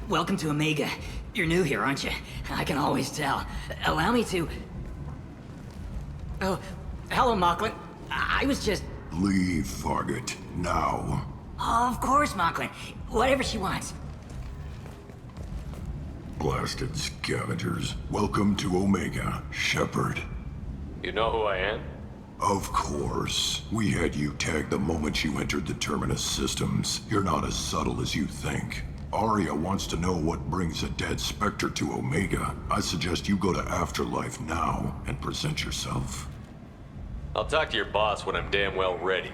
Welcome to Omega. You're new here, aren't you? I can always tell. Allow me to... Oh, hello, Mocklin. I was just... Leave, Fargate. Now. Oh, of course, Mocklin. Whatever she wants. Blasted scavengers. Welcome to Omega, Shepard. You know who I am? Of course. We had you tagged the moment you entered the Terminus systems. You're not as subtle as you think. Aria wants to know what brings a dead Spectre to Omega. I suggest you go to Afterlife now and present yourself. I'll talk to your boss when I'm damn well ready.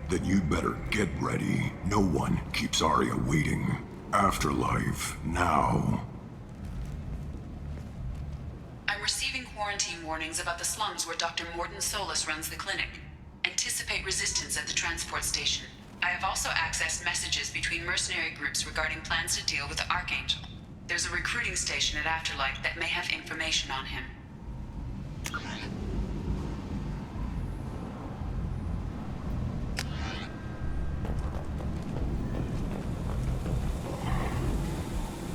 Then you'd better get ready. No one keeps Aria waiting. Afterlife, now. I'm receiving quarantine warnings about the slums where Dr. Morton Solus runs the clinic. Anticipate resistance at the transport station. I have also accessed messages between mercenary groups regarding plans to deal with the Archangel. There's a recruiting station at Afterlife that may have information on him.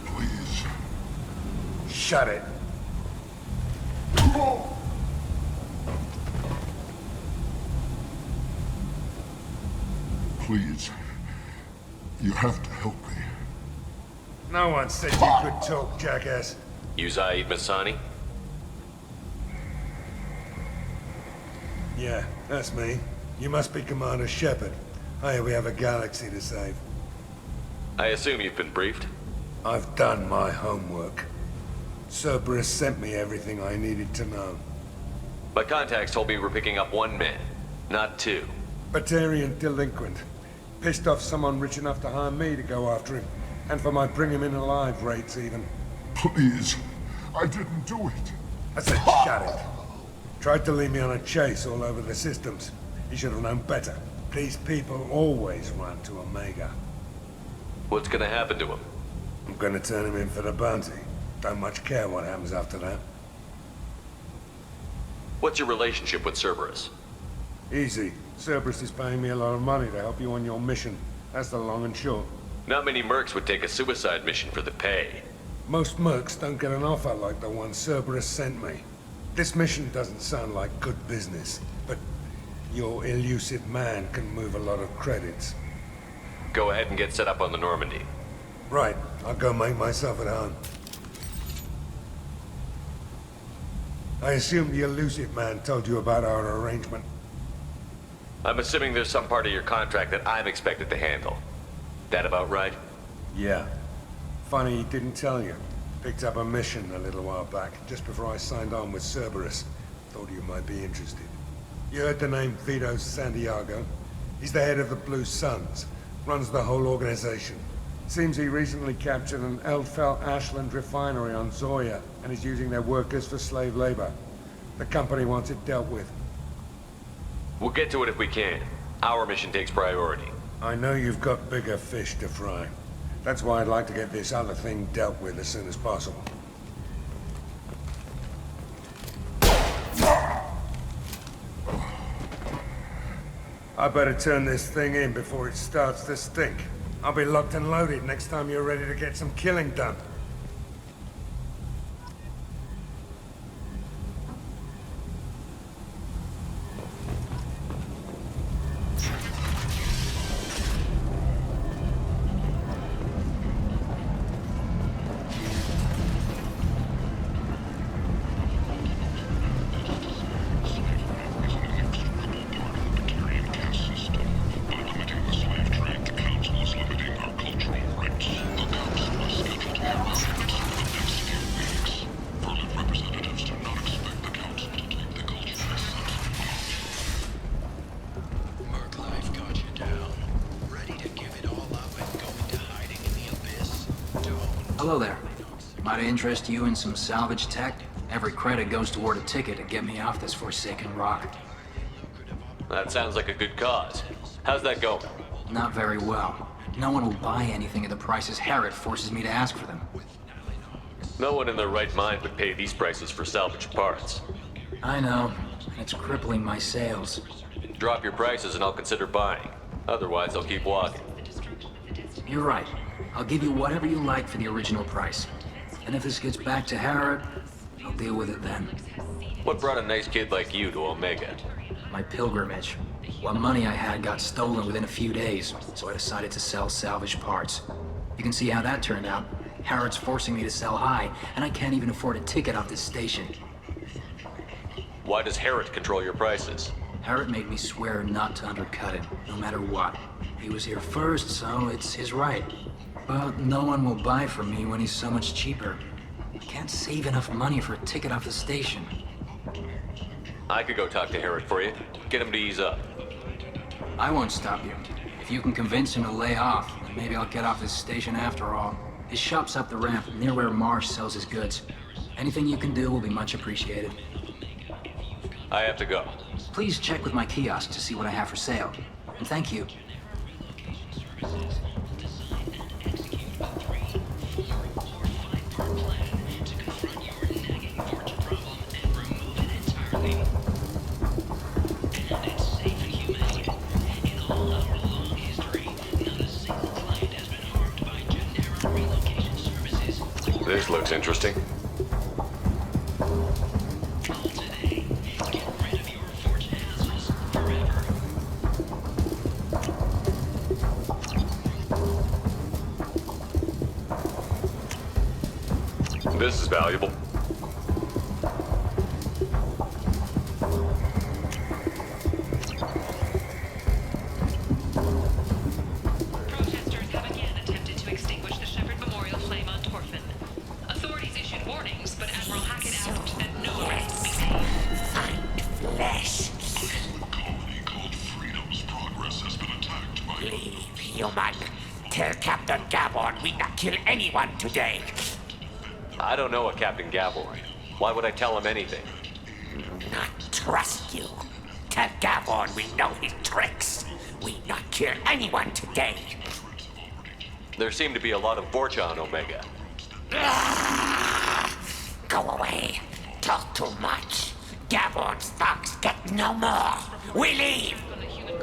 Please. Shut it. Please. You have to help me. No one said you could talk, jackass. You Zaeed Masani? Yeah, that's me. You must be Commander Shepard. Hey, we have a galaxy to save. I assume you've been briefed? I've done my homework. Cerberus sent me everything I needed to know. My contacts told me we're picking up one man, not two. Batarian delinquent. Pissed off someone rich enough to hire me to go after him. And for my bring him in alive rates even. Please. I didn't do it. I said shut it. Tried to lead me on a chase all over the systems. He should have known better. These people always run to Omega. What's gonna happen to him? I'm gonna turn him in for the bounty. Don't much care what happens after that. What's your relationship with Cerberus? Easy. Cerberus is paying me a lot of money to help you on your mission. That's the long and short. Not many mercs would take a suicide mission for the pay. Most mercs don't get an offer like the one Cerberus sent me. This mission doesn't sound like good business, but your elusive man can move a lot of credits. Go ahead and get set up on the Normandy. Right. I'll go make myself at home. I assume the elusive man told you about our arrangement. I'm assuming there's some part of your contract that I'm expected to handle. That about right? Yeah. Funny he didn't tell you. Picked up a mission a little while back, just before I signed on with Cerberus. Thought you might be interested. You heard the name Vito Santiago? He's the head of the Blue Suns. Runs the whole organization. Seems he recently captured an Eldfell Ashland refinery on Zoya and is using their workers for slave labor. The company wants it dealt with. We'll get to it if we can. Our mission takes priority. I know you've got bigger fish to fry. That's why I'd like to get this other thing dealt with as soon as possible. I better turn this thing in before it starts to stink. I'll be locked and loaded next time you're ready to get some killing done. Hello there. Might interest you in some salvage tech? Every credit goes toward a ticket to get me off this forsaken rock. That sounds like a good cause. How's that going? Not very well. No one will buy anything at the prices Harrot forces me to ask for them. No one in their right mind would pay these prices for salvage parts. I know. It's crippling my sales. Drop your prices and I'll consider buying. Otherwise, I'll keep walking. You're right. I'll give you whatever you like for the original price. And if this gets back to Harrot, I'll deal with it then. What brought a nice kid like you to Omega? My pilgrimage. What money I had got stolen within a few days, so I decided to sell salvage parts. You can see how that turned out. Harrot's forcing me to sell high, and I can't even afford a ticket off this station. Why does Harrot control your prices? Harrot made me swear not to undercut it, no matter what. He was here first, so it's his right. But no one will buy from me when he's so much cheaper. I can't save enough money for a ticket off the station. I could go talk to Harrot for you. Get him to ease up. I won't stop you. If you can convince him to lay off, then maybe I'll get off this station after all. His shop's up the ramp, near where Marsh sells his goods. Anything you can do will be much appreciated. I have to go. Please check with my kiosk to see what I have for sale. And thank you. This looks interesting. This is valuable. Protesters have again attempted to extinguish the Shepard Memorial flame on Torfan. Authorities issued warnings, but Admiral Hackett asked that no arrests be made. Find flesh. Colony called Freedom's progress has been attacked by... Leave, human. Tell Captain Gavon we not kill anyone today. I don't know a Captain Gavon. Why would I tell him anything? Not trust you. Tell Gavon we know his tricks. We not kill anyone today. There seem to be a lot of Vorcha on Omega. Go away. Talk too much. Gavon's thugs get no more. We leave.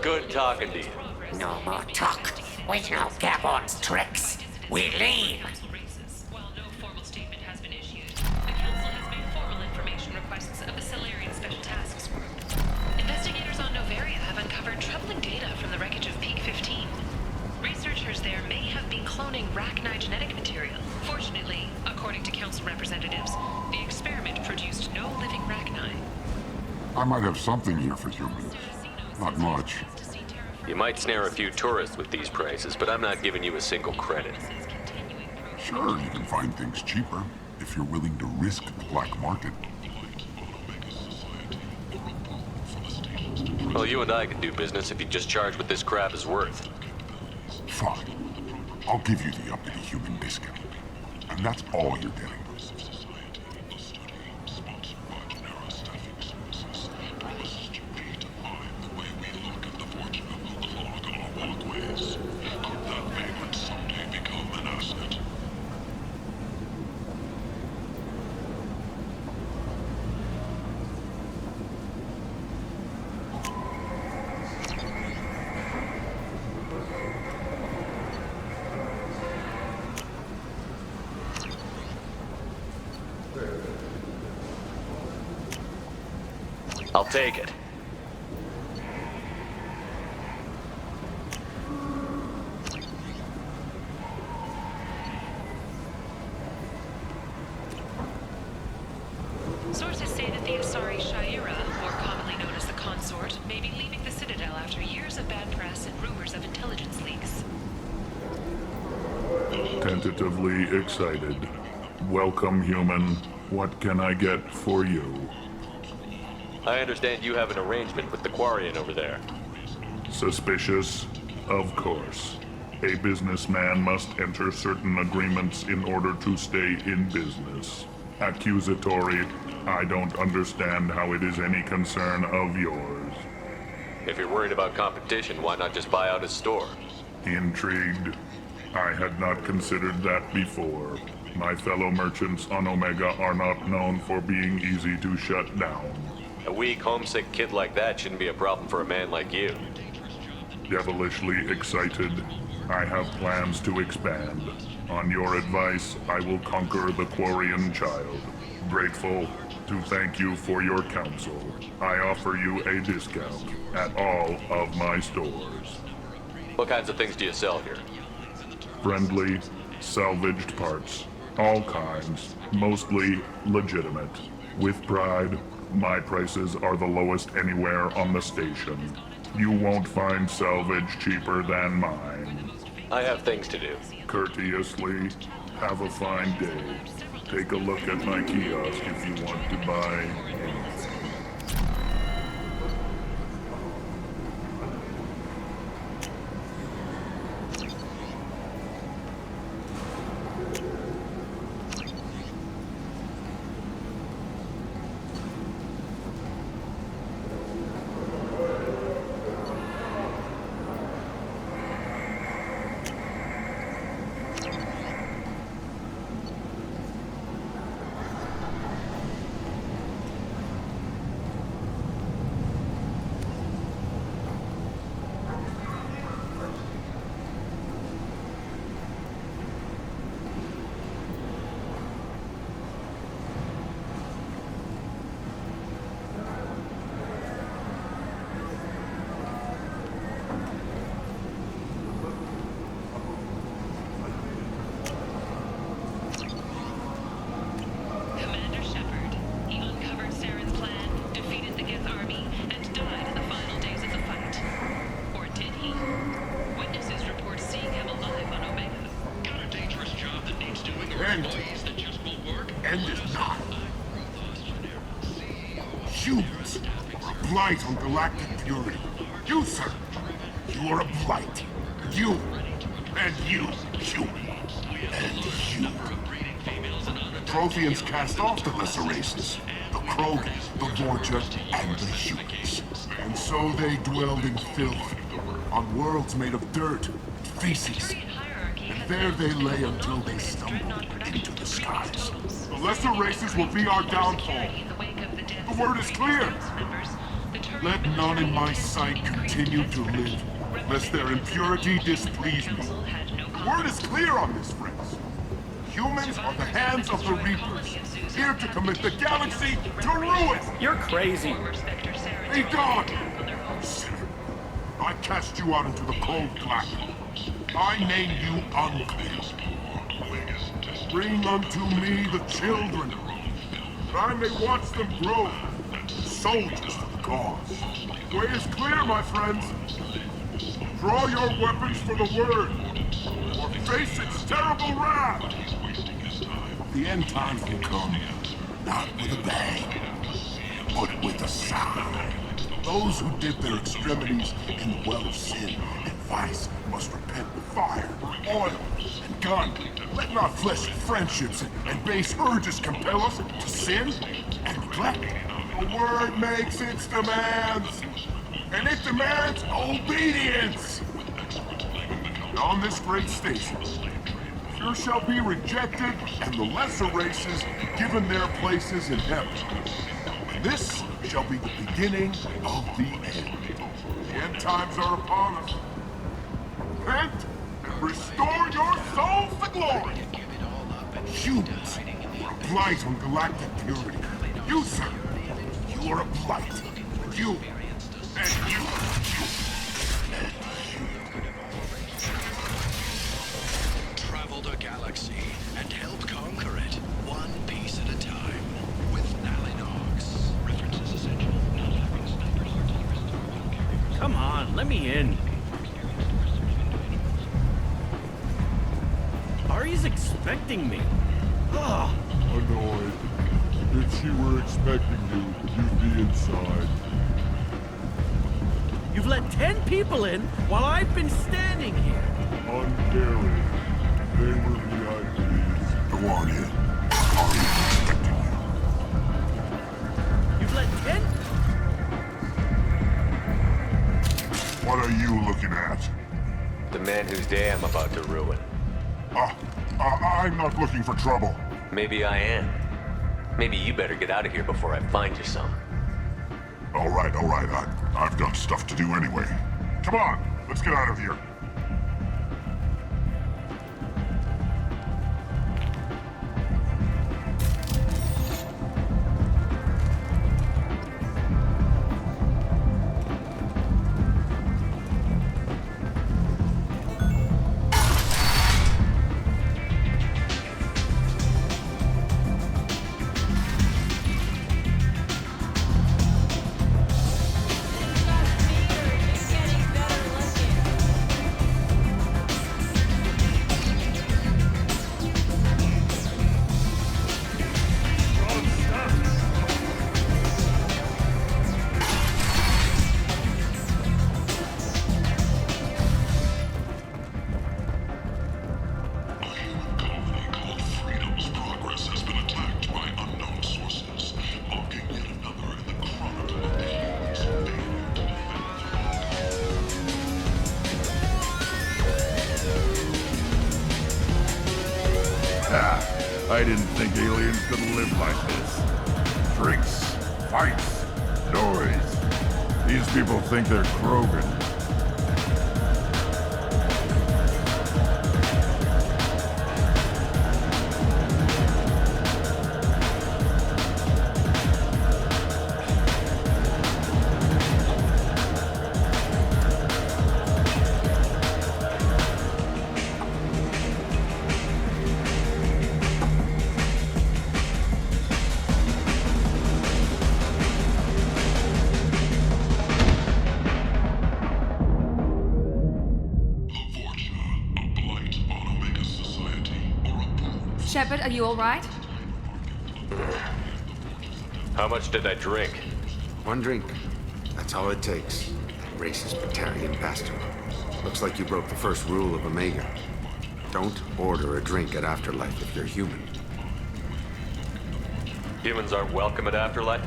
Good talking to you. No more talk. We know Gavon's tricks. We leave. While no formal statement has been issued, the Council has made formal information requests of the Solarian Special Tasks Group. Investigators on Novaria have uncovered troubling data from the wreckage of Peak 15. Researchers there may have been cloning Rachni genetic material. Fortunately, according to Council representatives, the experiment produced no living Rachni. I might have something here for humans. Not much. You might snare a few tourists with these prices, but I'm not giving you a single credit. Sure, you can find things cheaper if you're willing to risk the black market. Well, you and I can do business if you just charge what this crap is worth. Fine. I'll give you the uppity human discount. And that's all you're getting. I'll take it. Sources say that the Asari Shaira, more commonly known as the Consort, may be leaving the Citadel after years of bad press and rumors of intelligence leaks. Tentatively excited. Welcome, human. What can I get for you? I understand you have an arrangement with the Quarian over there. Suspicious? Of course. A businessman must enter certain agreements in order to stay in business. Accusatory, I don't understand how it is any concern of yours. If you're worried about competition, why not just buy out his store? Intrigued? I had not considered that before. My fellow merchants on Omega are not known for being easy to shut down. A weak, homesick kid like that shouldn't be a problem for a man like you. devilishly excited. I have plans to expand. On your advice, I will conquer the Quarian child. Grateful to thank you for your counsel. I offer you a discount at all of my stores. What kinds of things do you sell here? Friendly, salvaged parts. All kinds, mostly legitimate. With pride, my prices are the lowest anywhere on the station. You won't find salvage cheaper than mine. I have things to do. Courteously, have a fine day. Take a look at my kiosk if you want to buy anything. Commander Shepard. He uncovered Saren's plan, defeated the Geth army, and died in the final days of the fight. Or did he? Witnesses report seeing him alive on Omega. Got a dangerous job that needs doing, or And- employees that just won't work? End is not. Humans are a blight on galactic purity. You, sir, you are a blight. You, and you, human, and you. The Protheans cast off the lesser races, the Krogan, the Vorcha, and the humans. And so they dwelled in filth, on worlds made of dirt, feces. And there they lay until they stumbled into the skies. The lesser races will be our downfall. The word is clear. Let none in my sight continue to live, lest their impurity displease me. The word is clear on this, friends. Humans are the hands of the Reapers, here to commit the galaxy to ruin. You're crazy. Be gone! Sinner, I cast you out into the cold black. I name you unclean. Bring unto me the children, that I may watch them grow, soldiers for the cause. The way is clear, my friends. Draw your weapons for the word, or face its terrible wrath. The end times will come, not with a bang, but with a sigh. Those who dip their extremities in the well of sin and vice must repent with fire, oil, and gun. Let not fleshly friendships and base urges compel us to sin and neglect. The word makes its demands, and it demands obedience. And on this great station, few shall be rejected, and the lesser races given their places in heaven. And this shall be the beginning of the end. The end times are upon us. Repent and restore your souls to glory. Humans are a blight on galactic purity. You, sir, you are a blight. You, and you. Travel the galaxy and help conquer it, one piece at a time. With Alinox. References essential. Not having snipers or terrorists. Come on, let me in. Aria's expecting me. Ugh. Annoyed. If she were expecting you, you'd be inside. You've let 10 people in while I've been standing here. Uncaring. They were VIPs. Go on in. Aria's expecting you. You've let 10? What are you looking at? The man whose day I'm about to ruin. I'm not looking for trouble. Maybe I am. Maybe you better get out of here before I find you some. All right. I've got stuff to do anyway. Come on, Let's get out of here. I didn't think aliens could live like this. Drinks, fights, noise. These people think they're Krogan. Shepard, are you all right? How much did I drink? One drink. That's all it takes. Racist Batarian bastard. Looks like you broke the first rule of Omega. Don't order a drink at Afterlife if you're human. Humans aren't welcome at Afterlife?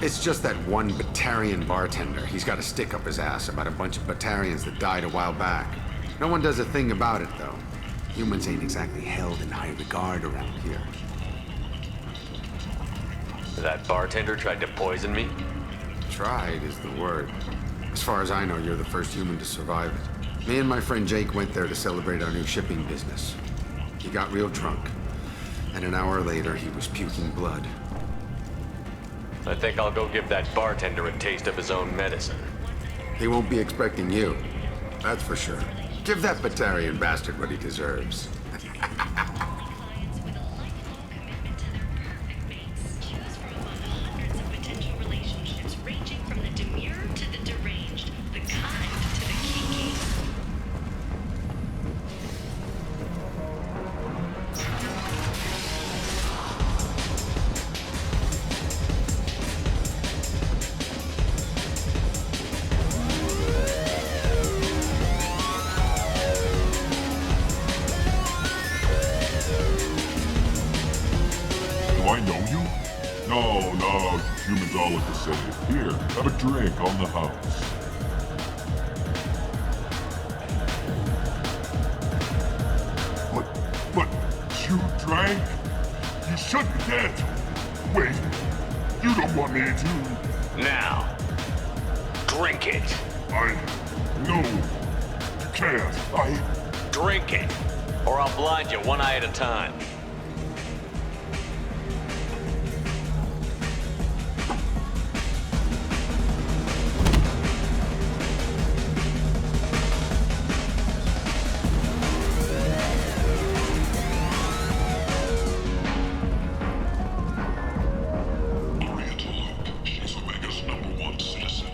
It's just that one Batarian bartender. He's got a stick up his ass about a bunch of Batarians that died a while back. No one does a thing about it, though. Humans ain't exactly held in high regard around here. That bartender tried to poison me? Tried is the word. As far as I know, you're the first human to survive it. Me and my friend Jake went there to celebrate our new shipping business. He got real drunk, and an hour later he was puking blood. I think I'll go give that bartender a taste of his own medicine. He won't be expecting you, that's for sure. Give that Batarian bastard what he deserves. Humans all look the same. Here, have a drink on the house. But you drank? You should be dead. Wait, you don't want me to... Now, drink it. No, you can't. Drink it, or I'll blind you one eye at a time. Aria T'Loak, she's Omega's #1 citizen.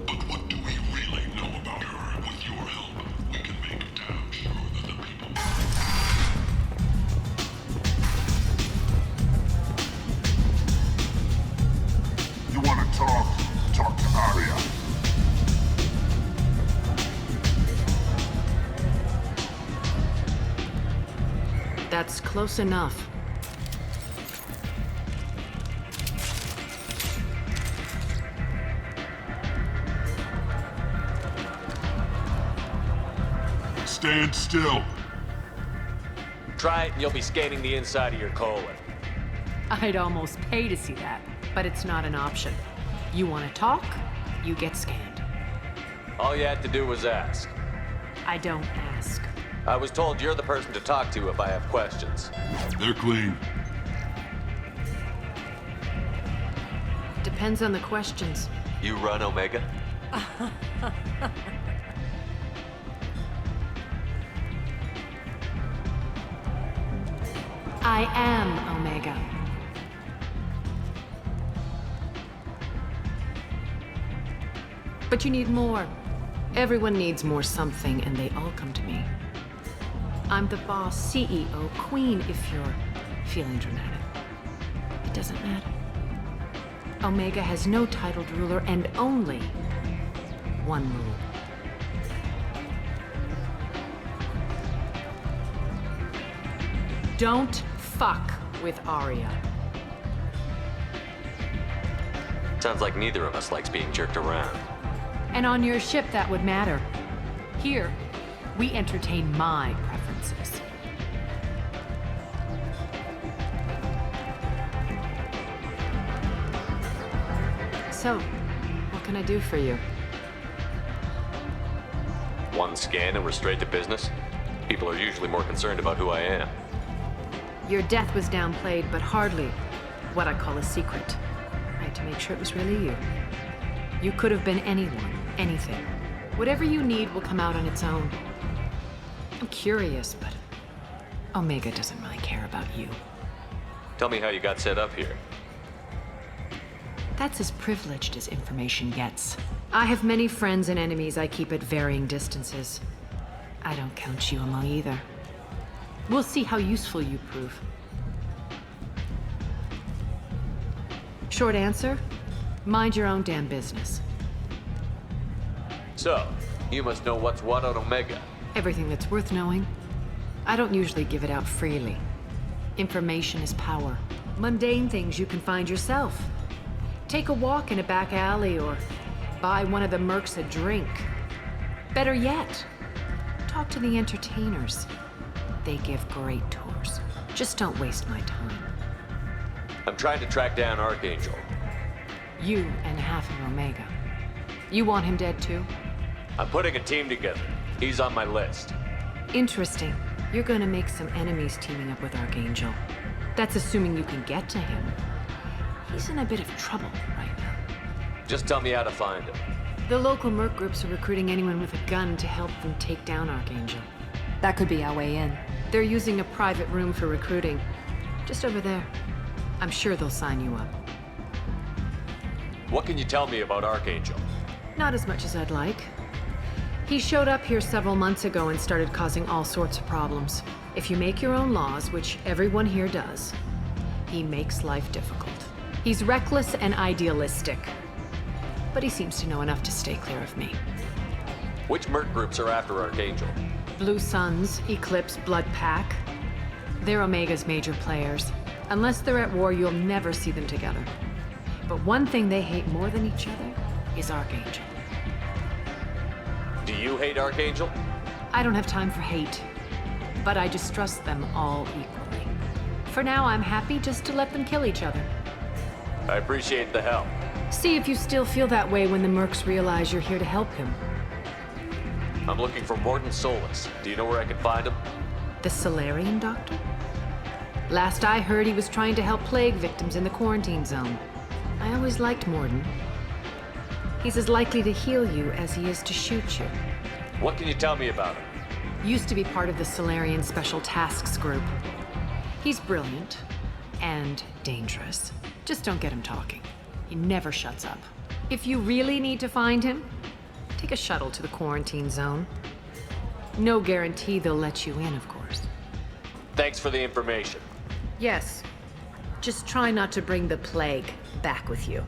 But what do we really know about her? With your help, we can make damn sure that the people... You want to talk? Talk to Aria. That's close enough. Stand still. Try it and you'll be scanning the inside of your colon. I'd almost pay to see that, but it's not an option. You want to talk, you get scanned. All you had to do was ask. I don't ask. I was told you're the person to talk to if I have questions. They're clean. Depends on the questions. You run Omega? I am Omega. But you need more. Everyone needs more something, and they all come to me. I'm the boss, CEO, queen, if you're feeling dramatic. It doesn't matter. Omega has no titled ruler and only one rule. Don't fuck with Aria. Sounds like neither of us likes being jerked around. And on your ship, that would matter. Here, we entertain my preferences. So, what can I do for you? One scan and we're straight to business? People are usually more concerned about who I am. Your death was downplayed, but hardly what I call a secret. I had to make sure it was really you. You could have been anyone, anything. Whatever you need will come out on its own. I'm curious, but Omega doesn't really care about you. Tell me how you got set up here. That's as privileged as information gets. I have many friends and enemies I keep at varying distances. I don't count you among either. We'll see how useful you prove. Short answer, mind your own damn business. So, you must know what's what on Omega. Everything that's worth knowing. I don't usually give it out freely. Information is power. Mundane things you can find yourself. Take a walk in a back alley or buy one of the mercs a drink. Better yet, talk to the entertainers. They give great tours. Just don't waste my time. I'm trying to track down Archangel. You and half of Omega. You want him dead too? I'm putting a team together. He's on my list. Interesting. You're gonna make some enemies teaming up with Archangel. That's assuming you can get to him. He's in a bit of trouble right now. Just tell me how to find him. The local merc groups are recruiting anyone with a gun to help them take down Archangel. That could be our way in. They're using a private room for recruiting. Just over there. I'm sure they'll sign you up. What can you tell me about Archangel? Not as much as I'd like. He showed up here several months ago and started causing all sorts of problems. If you make your own laws, which everyone here does, he makes life difficult. He's reckless and idealistic. But he seems to know enough to stay clear of me. Which merc groups are after Archangel? Blue Suns, Eclipse, Blood Pack. They're Omega's major players. Unless they're at war, you'll never see them together. But one thing they hate more than each other is Archangel. Do you hate Archangel? I don't have time for hate, but I distrust them all equally. For now, I'm happy just to let them kill each other. I appreciate the help. See if you still feel that way when the mercs realize you're here to help him. I'm looking for Mordin Solus. Do you know where I can find him? The Salarian doctor? Last I heard, he was trying to help plague victims in the quarantine zone. I always liked Mordin. He's as likely to heal you as he is to shoot you. What can you tell me about him? Used to be part of the Salarian Special Tasks Group. He's brilliant and dangerous. Just don't get him talking. He never shuts up. If you really need to find him, take a shuttle to the quarantine zone. No guarantee they'll let you in, of course. Thanks for the information. Yes. Just try not to bring the plague back with you.